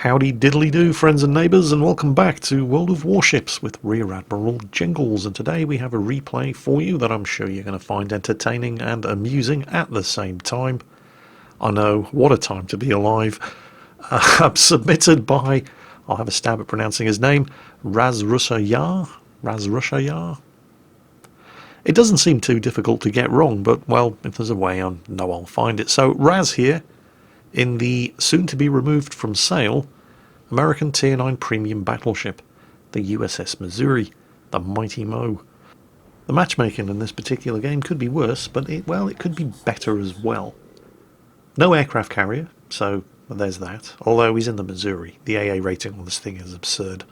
Howdy diddly do, friends and neighbours, and welcome back to World of Warships with Rear Admiral Jingles. And today we have a replay for you that I'm sure you're going to find entertaining and amusing at the same time. I know, what a time to be alive. Submitted by, I'll have a stab at pronouncing his name, Razzamatazz. It doesn't seem too difficult to get wrong, but, well, if there's a way, I know I'll find it. So, Raz here, in the soon-to-be-removed from sale American Tier 9 premium battleship, the USS Missouri, the Mighty Mo. The matchmaking in this particular game could be worse, but it could be better as well. No aircraft carrier, so there's that, although he's in the Missouri. The AA rating on this thing is absurd.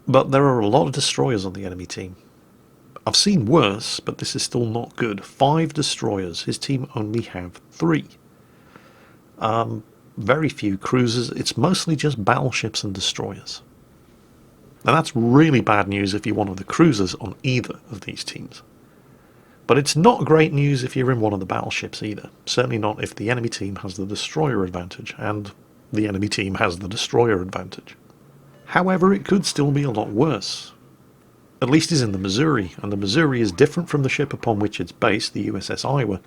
But there are a lot of destroyers on the enemy team. I've seen worse, but this is still not good. 5 destroyers, his team only have 3. Very few cruisers, it's mostly just battleships and destroyers. Now that's really bad news if you're one of the cruisers on either of these teams. But it's not great news if you're in one of the battleships either. Certainly not if the enemy team has the destroyer advantage, and the enemy team has the destroyer advantage. However, it could still be a lot worse. At least he's in the Missouri, and the Missouri is different from the ship upon which it's based, the USS Iowa,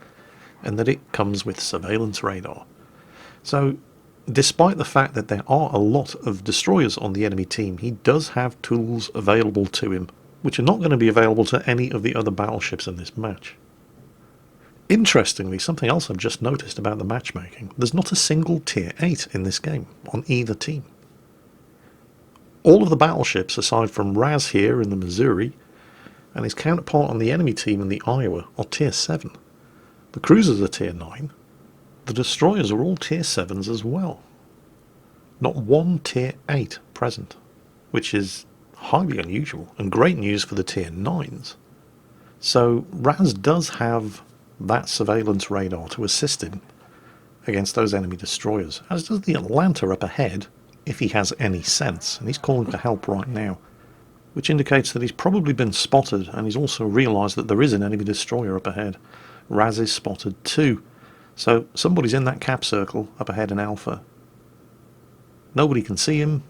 and that it comes with surveillance radar. So, despite the fact that there are a lot of destroyers on the enemy team, he does have tools available to him, which are not going to be available to any of the other battleships in this match. Interestingly, something else I've just noticed about the matchmaking, there's not a single Tier 8 in this game, on either team. All of the battleships, aside from Raz here in the Missouri, and his counterpart on the enemy team in the Iowa, are Tier 7. The cruisers are Tier 9. The destroyers are all Tier 7s as well. Not one Tier 8 present, which is highly unusual and great news for the Tier 9s. So Raz does have that surveillance radar to assist him against those enemy destroyers, as does the Atlanta up ahead, if he has any sense, and he's calling for help right now, which indicates that he's probably been spotted, and he's also realised that there is an enemy destroyer up ahead. Raz is spotted too. So somebody's in that cap circle up ahead in Alpha. Nobody can see him.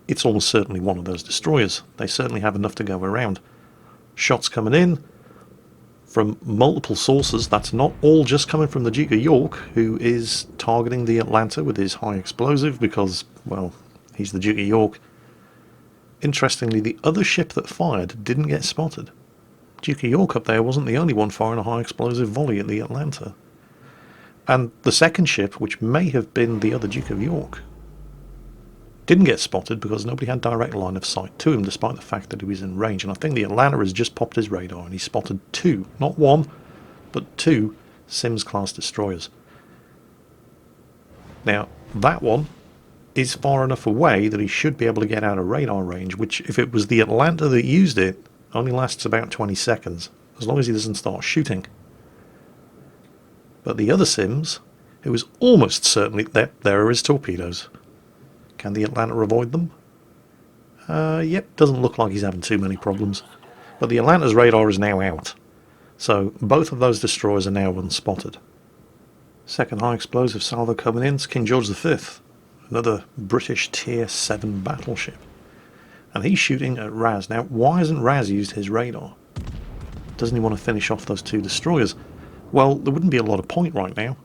It's almost certainly one of those destroyers. They certainly have enough to go around. Shots coming in from multiple sources. That's not all just coming from the Duke of York, who is targeting the Atlanta with his high explosive because, well, he's the Duke of York. Interestingly, the other ship that fired didn't get spotted. Duke of York up there wasn't the only one firing a high explosive volley at the Atlanta. And the second ship, which may have been the other Duke of York, didn't get spotted because nobody had direct line of sight to him, despite the fact that he was in range. And I think the Atlanta has just popped his radar and he spotted 2, not 1, but 2 Sims-class destroyers. Now, that one is far enough away that he should be able to get out of radar range, which, if it was the Atlanta that used it, only lasts about 20 seconds, as long as he doesn't start shooting. But the other Sims, it was almost certainly there are his torpedoes. Can the Atlanta avoid them? Yep, doesn't look like he's having too many problems. But the Atlanta's radar is now out. So both of those destroyers are now unspotted. Second high explosive salvo coming in, it's King George V, another British Tier 7 battleship. And he's shooting at Raz. Now, why hasn't Raz used his radar? Doesn't he want to finish off those 2 destroyers? Well, there wouldn't be a lot of point right now.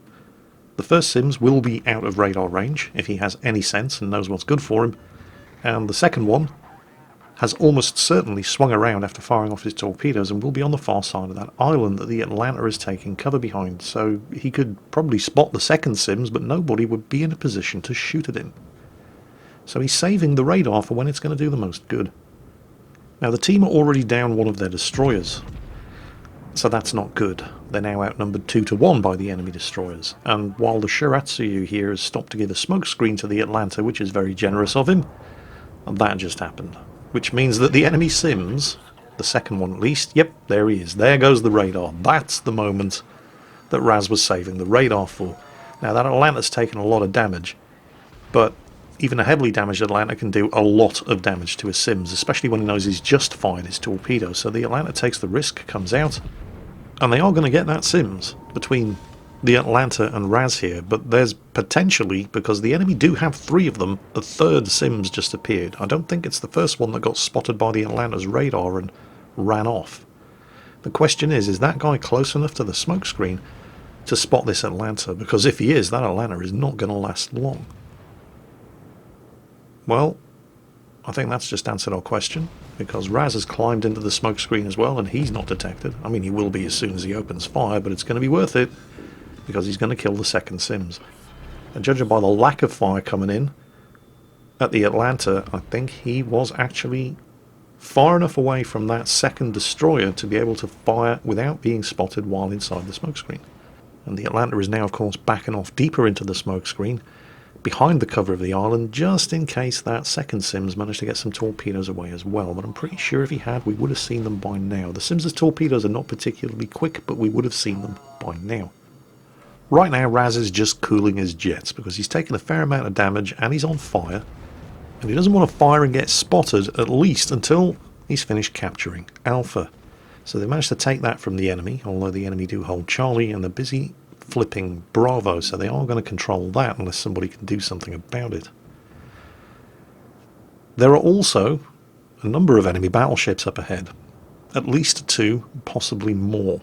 The first Sims will be out of radar range, if he has any sense and knows what's good for him. And the second one has almost certainly swung around after firing off his torpedoes and will be on the far side of that island that the Atlanta is taking cover behind. So he could probably spot the second Sims, but nobody would be in a position to shoot at him. So he's saving the radar for when it's going to do the most good. Now the team are already down one of their destroyers, so that's not good. They're now outnumbered 2-1 by the enemy destroyers, and while the Shiratsuyu here has stopped to give a smokescreen to the Atlanta, which is very generous of him, that just happened. Which means that the enemy Sims, the second one at least, yep, there he is, there goes the radar. That's the moment that Raz was saving the radar for. Now that Atlanta's taken a lot of damage, but even a heavily damaged Atlanta can do a lot of damage to his Sims, especially when he knows he's just fired his torpedo. So the Atlanta takes the risk, comes out, and they are going to get that Sims between the Atlanta and Raz here, but there's potentially, because the enemy do have 3 of them, a third Sims just appeared. I don't think it's the first one that got spotted by the Atlanta's radar and ran off. The question is that guy close enough to the smoke screen to spot this Atlanta? Because if he is, that Atlanta is not going to last long. Well, I think that's just answered our question, because Raz has climbed into the smoke screen as well, and he's not detected. I mean, he will be as soon as he opens fire, but it's going to be worth it, because he's going to kill the second Sims. And judging by the lack of fire coming in at the Atlanta, I think he was actually far enough away from that second destroyer to be able to fire without being spotted while inside the smoke screen. And the Atlanta is now, of course, backing off deeper into the smoke screen, behind the cover of the island, just in case that second Sims managed to get some torpedoes away as well. But I'm pretty sure if he had, we would have seen them by now. The Sims' torpedoes are not particularly quick, but we would have seen them by now. Right now, Raz is just cooling his jets, because he's taken a fair amount of damage and he's on fire. And he doesn't want to fire and get spotted, at least until he's finished capturing Alpha. So they managed to take that from the enemy, although the enemy do hold Charlie, and they're busy flipping Bravo, so they are going to control that unless somebody can do something about it. There are also a number of enemy battleships up ahead, at least 2, possibly more,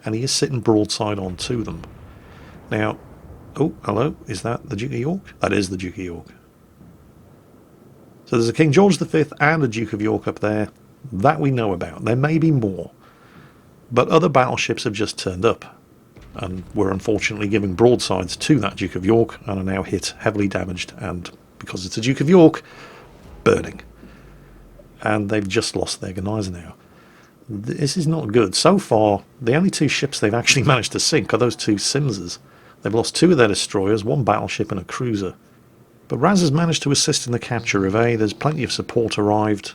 and he is sitting broadside onto them. Now, oh, hello, is that the Duke of York? That is the Duke of York. So there's a King George V and a Duke of York up there, that we know about. There may be more, but other battleships have just turned up, and were unfortunately giving broadsides to that Duke of York, and are now hit, heavily damaged, and because it's a Duke of York, burning. And they've just lost their gunners now. This is not good. So far, the only 2 ships they've actually managed to sink are those 2 Simses. They've lost 2 of their destroyers, 1 battleship and a cruiser. But Raz has managed to assist in the capture of A. There's plenty of support arrived,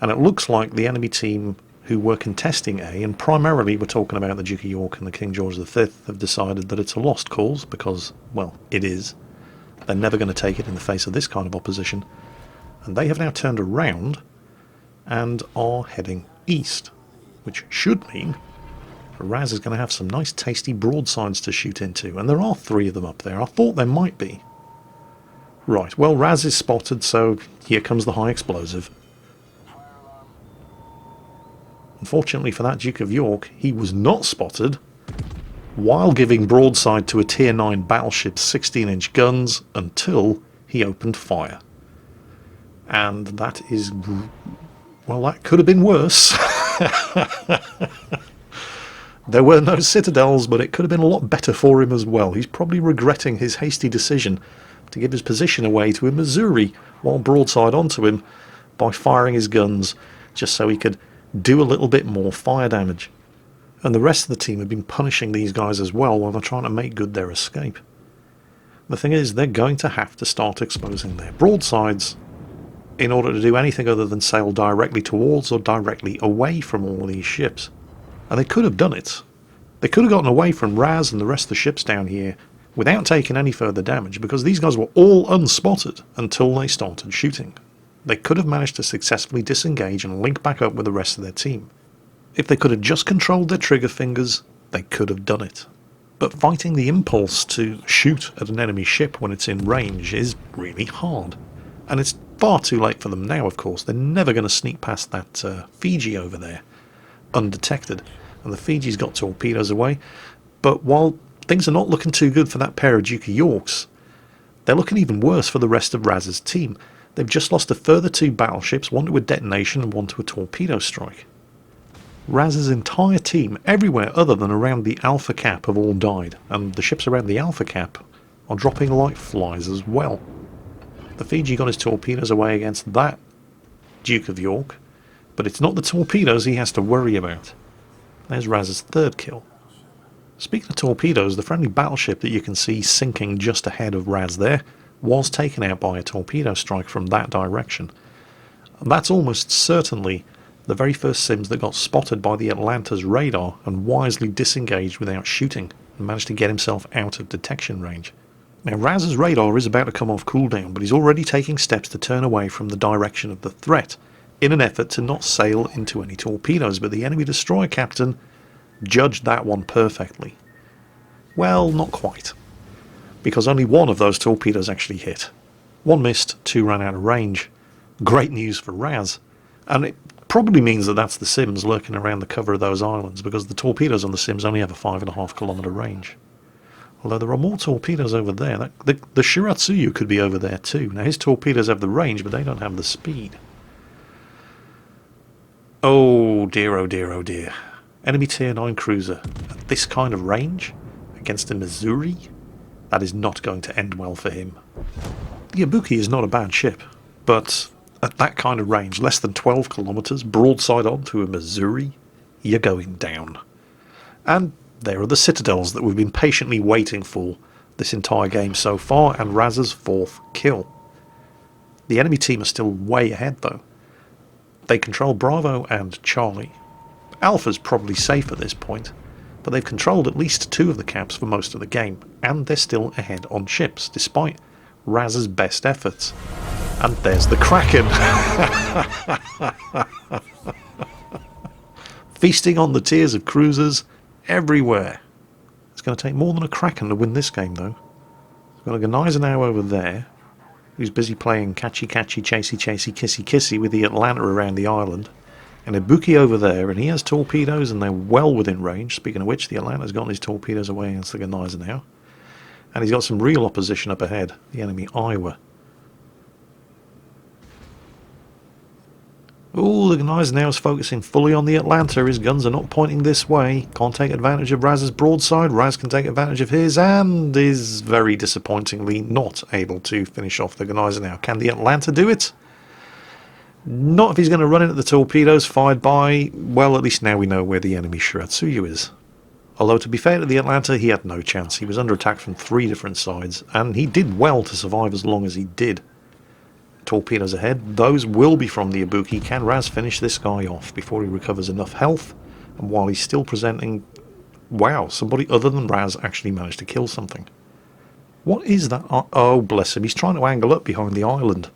and it looks like the enemy team who were contesting A, and primarily we're talking about the Duke of York and the King George V, have decided that it's a lost cause, because, well, it is. They're never going to take it in the face of this kind of opposition. And they have now turned around and are heading east, which should mean Raz is going to have some nice tasty broadsides to shoot into, and there are 3 of them up there. I thought there might be. Right, well, Raz is spotted, so here comes the high explosive. Unfortunately for that Duke of York, he was not spotted while giving broadside to a Tier 9 battleship's 16-inch guns until he opened fire. And that is... well, that could have been worse. There were no citadels, but it could have been a lot better for him as well. He's probably regretting his hasty decision to give his position away to a Missouri while broadside onto him by firing his guns just so he could do a little bit more fire damage. And the rest of the team have been punishing these guys as well while they're trying to make good their escape. The thing is, they're going to have to start exposing their broadsides in order to do anything other than sail directly towards or directly away from all of these ships. And they could have done it. They could have gotten away from Raz and the rest of the ships down here without taking any further damage, because these guys were all unspotted until they started shooting. They could have managed to successfully disengage and link back up with the rest of their team. If they could have just controlled their trigger fingers, they could have done it. But fighting the impulse to shoot at an enemy ship when it's in range is really hard. And it's far too late for them now, of course. They're never going to sneak past that Fiji over there undetected. And the Fiji's got torpedoes away. But while things are not looking too good for that pair of Duke of Yorks, they're looking even worse for the rest of Raz's team. They've just lost a further 2 battleships, 1 to a detonation and 1 to a torpedo strike. Raz's entire team, everywhere other than around the Alpha Cap, have all died, and the ships around the Alpha Cap are dropping like flies as well. The Fiji got his torpedoes away against that Duke of York, but it's not the torpedoes he has to worry about. There's Raz's 3rd kill. Speaking of torpedoes, the friendly battleship that you can see sinking just ahead of Raz there was taken out by a torpedo strike from that direction. And that's almost certainly the very first Sims that got spotted by the Atlanta's radar and wisely disengaged without shooting and managed to get himself out of detection range. Now, Raz's radar is about to come off cooldown, but he's already taking steps to turn away from the direction of the threat in an effort to not sail into any torpedoes, but the enemy destroyer captain judged that one perfectly. Well, not quite, because only one of those torpedoes actually hit. One missed, two ran out of range. Great news for Raz, and it probably means that that's the Sims lurking around the cover of those islands, because the torpedoes on the Sims only have a 5.5 kilometre range. Although there are more torpedoes over there. The Shiratsuyu could be over there too. Now his torpedoes have the range, but they don't have the speed. Oh dear, oh dear, oh dear. Enemy Tier 9 cruiser at this kind of range against the Missouri? That is not going to end well for him. The Ibuki is not a bad ship, but at that kind of range, less than 12 kilometres, broadside on to a Missouri, you're going down. And there are the citadels that we've been patiently waiting for this entire game so far, and Raz's 4th kill. The enemy team are still way ahead though. They control Bravo and Charlie. Alpha's probably safe at this point, but they've controlled at least 2 of the caps for most of the game, and they're still ahead on ships, despite Raz's best efforts. And there's the Kraken! Feasting on the tears of cruisers everywhere. It's going to take more than a Kraken to win this game though. We've got a Gneisenau over there, who's busy playing catchy catchy chasey chasey kissy kissy with the Atlanta around the island. And Ibuki over there, and he has torpedoes and they're well within range. Speaking of which, the Atlanta's gotten his torpedoes away against the Gneisenau. And he's got some real opposition up ahead, the enemy Iowa. Ooh, the Gneisenau's focusing fully on the Atlanta. His guns are not pointing this way. Can't take advantage of Raz's broadside. Raz can take advantage of his, and is very disappointingly not able to finish off the Gneisenau. Can the Atlanta do it? Not if he's going to run into the torpedoes fired by, well, at least now we know where the enemy Shiratsuyu is. Although, to be fair to the Atlanta, he had no chance. He was under attack from 3 different sides, and he did well to survive as long as he did. Torpedoes ahead. Those will be from the Ibuki. Can Raz finish this guy off before he recovers enough health? And while he's still presenting... Wow, somebody other than Raz actually managed to kill something. What is that? Oh, bless him. He's trying to angle up behind the island.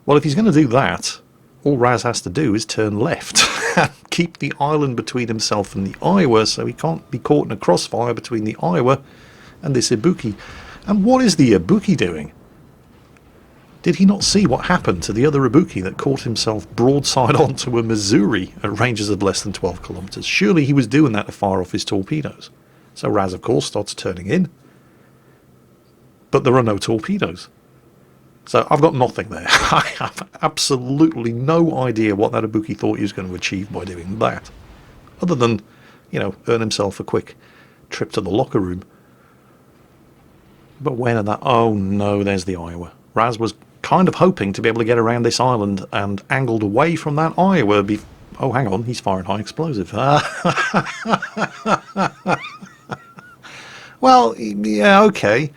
Well, if he's going to do that, all Raz has to do is turn left and keep the island between himself and the Iowa, so he can't be caught in a crossfire between the Iowa and this Ibuki. And what is the Ibuki doing? Did he not see what happened to the other Ibuki that caught himself broadside onto a Missouri at ranges of less than 12 kilometres? Surely he was doing that to fire off his torpedoes. So Raz, of course, starts turning in. But there are no torpedoes. So I've got nothing there. I have absolutely no idea what that Ibuki thought he was going to achieve by doing that. Other than, you know, earn himself a quick trip to the locker room. But when did that... Oh no, there's the Iowa. Raz was kind of hoping to be able to get around this island and angled away from that Iowa. Oh, hang on, he's firing high explosive. Well, yeah, okay.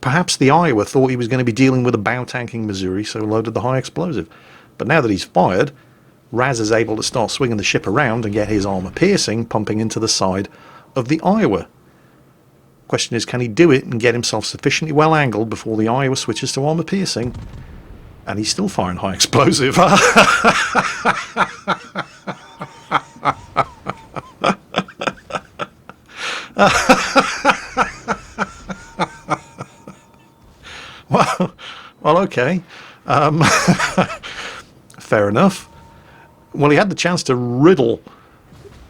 Perhaps the Iowa thought he was going to be dealing with a bow-tanking Missouri, so loaded the high explosive. But now that he's fired, Raz is able to start swinging the ship around and get his armour-piercing pumping into the side of the Iowa. Question is, can he do it and get himself sufficiently well angled before the Iowa switches to armour piercing? And he's still firing high explosive. well, okay. Fair enough. Well, he had the chance to riddle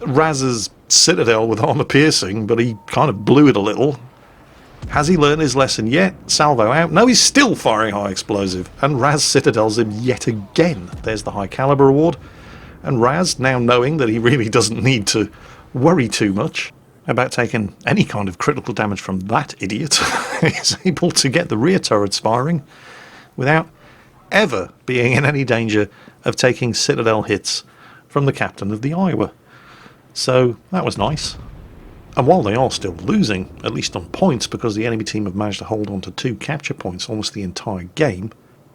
Raz's citadel with armour piercing, but he kind of blew it a little. Has he learned his lesson yet? Salvo out. No, he's still firing high explosive, and Raz citadels him yet again. There's the high caliber award, and Raz, now knowing that he really doesn't need to worry too much about taking any kind of critical damage from that idiot, is able to get the rear turrets firing without ever being in any danger of taking citadel hits from the captain of the Iowa. So that was nice. And while they are still losing, at least on points, because the enemy team have managed to hold on to 2 capture points almost the entire game,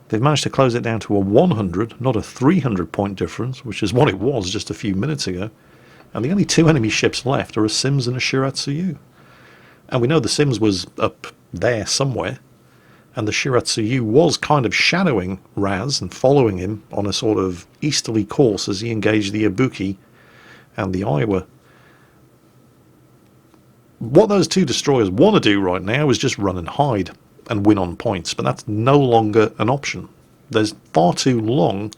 they've managed to close it down to a 100, not a 300 point difference, which is what it was just a few minutes ago. And the only 2 enemy ships left are a Sims and a Shiratsuyu. And we know the Sims was up there somewhere, and the Shiratsuyu was kind of shadowing Raz and following him on a sort of easterly course as he engaged the Ibuki and the Iowa. What those two destroyers want to do right now is just run and hide and win on points, but that's no longer an option. There's far too long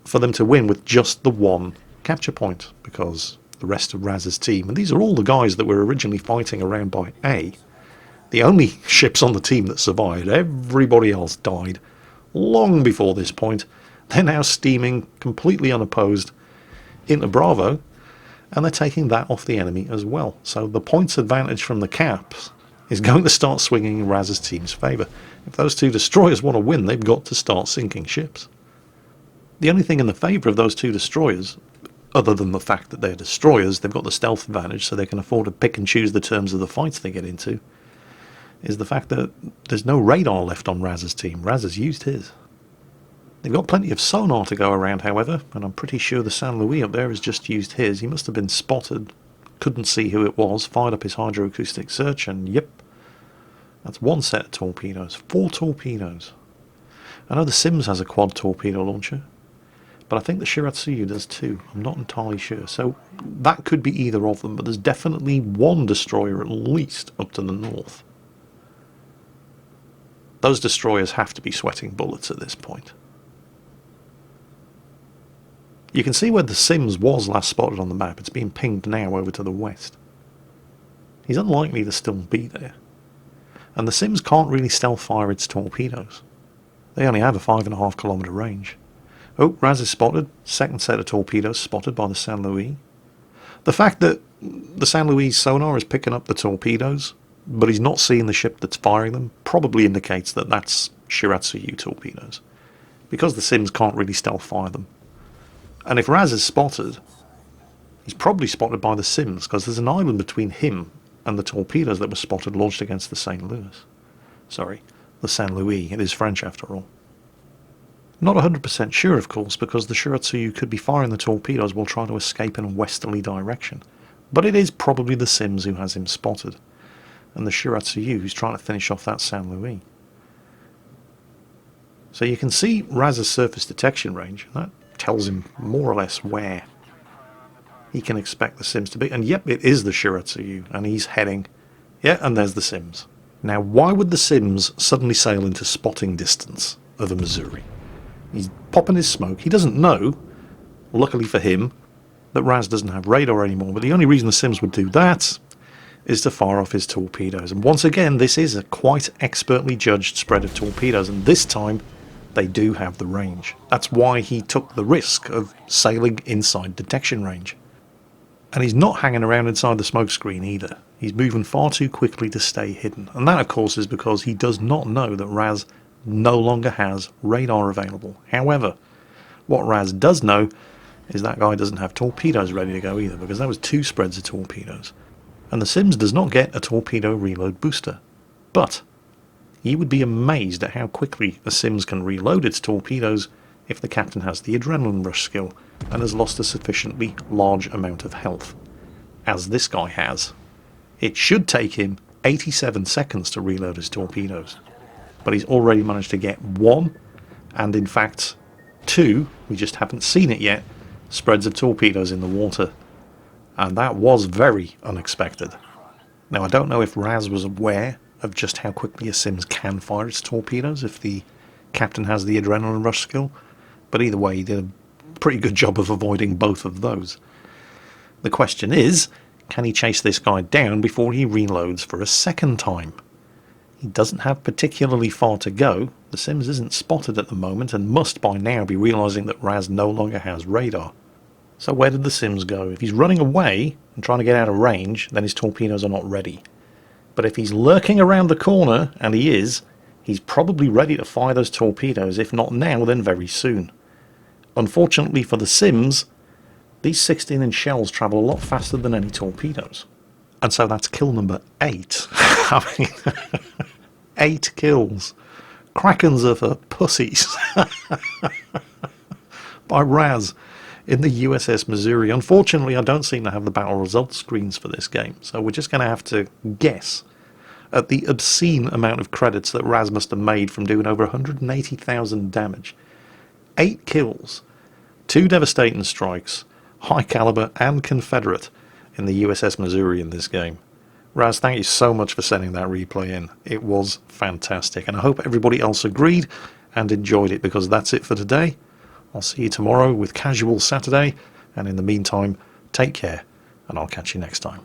for them to win with just the one capture point, because the rest of Raz's team, and these are all the guys that were originally fighting around by A, the only ships on the team that survived, everybody else died long before this point. They're now steaming completely unopposed into Bravo, and they're taking that off the enemy as well. So the points advantage from the caps is going to start swinging in Raz's team's favour. If those two destroyers want to win, they've got to start sinking ships. The only thing in the favour of those two destroyers, other than the fact that they're destroyers, they've got the stealth advantage, so they can afford to pick and choose the terms of the fights they get into, is the fact that there's no radar left on Raz's team. Raz has used his. They've got plenty of sonar to go around, however, and I'm pretty sure the San Luis up there has just used his. He must have been spotted, couldn't see who it was, fired up his hydroacoustic search, and yep, that's one set of torpedoes. 4 torpedoes. I know the Sims has a quad torpedo launcher, but I think the Shiratsuyu does too. I'm not entirely sure. So that could be either of them, but there's definitely one destroyer at least up to the north. Those destroyers have to be sweating bullets at this point. You can see where the Sims was last spotted on the map. It's being pinged now over to the west. He's unlikely to still be there. And the Sims can't really stealth fire its torpedoes. They only have a 5.5 kilometre range. Oh, Raz is spotted. Second set of torpedoes spotted by the San Luis. The fact that the San Luis sonar is picking up the torpedoes, but he's not seeing the ship that's firing them, probably indicates that that's Shiratsuyu torpedoes, because the Sims can't really stealth fire them. And if Raz is spotted, he's probably spotted by the Sims, because there's an island between him and the torpedoes that were spotted launched against the St. Louis. Sorry, the San Luis. It is French after all. Not 100% sure, of course, because the Shiratsuyu could be firing the torpedoes while trying to escape in a westerly direction. But it is probably the Sims who has him spotted, and the Shiratsuyu who's trying to finish off that San Luis. So you can see Raz's surface detection range, and that tells him more or less where he can expect the Sims to be. And yep, it is the Shiratsuyu, and he's heading... Yeah, and there's the Sims. Now, why would the Sims suddenly sail into spotting distance of the Missouri? He's popping his smoke. He doesn't know, luckily for him, that Raz doesn't have radar anymore, but the only reason the Sims would do that is to fire off his torpedoes. And once again, this is a quite expertly judged spread of torpedoes, and this time they do have the range. That's why he took the risk of sailing inside detection range. And he's not hanging around inside the smoke screen either. He's moving far too quickly to stay hidden. And that, of course, is because he does not know that Raz no longer has radar available. However, what Raz does know is that guy doesn't have torpedoes ready to go either, because that was 2 spreads of torpedoes. And the Sims does not get a torpedo reload booster. But you would be amazed at how quickly a Sims can reload its torpedoes if the captain has the adrenaline rush skill and has lost a sufficiently large amount of health, as this guy has. It should take him 87 seconds to reload his torpedoes, but he's already managed to get 1, and in fact 2, we just haven't seen it yet, spreads of torpedoes in the water. And that was very unexpected. Now, I don't know if Raz was aware of just how quickly a Sims can fire its torpedoes if the captain has the adrenaline rush skill, but either way he did a pretty good job of avoiding both of those. The question is, can he chase this guy down before he reloads for a second time? He doesn't have particularly far to go. The Sims isn't spotted at the moment and must by now be realising that Raz no longer has radar. So where did the Sims go? If he's running away and trying to get out of range, then his torpedoes are not ready. But if he's lurking around the corner, and he is, he's probably ready to fire those torpedoes, if not now, then very soon. Unfortunately for the Sims, these 16-inch shells travel a lot faster than any torpedoes. And so that's kill number 8. I mean, 8 kills. Krakens are for pussies. By Raz in the USS Missouri. Unfortunately, I don't seem to have the battle results screens for this game, so we're just going to have to guess at the obscene amount of credits that Raz must have made from doing over 180,000 damage. 8 kills, 2 devastating strikes, high caliber and Confederate, in the USS Missouri in this game. Raz, thank you so much for sending that replay in. It was fantastic, and I hope everybody else agreed and enjoyed it, because that's it for today. I'll see you tomorrow with Casual Saturday, and in the meantime, take care, and I'll catch you next time.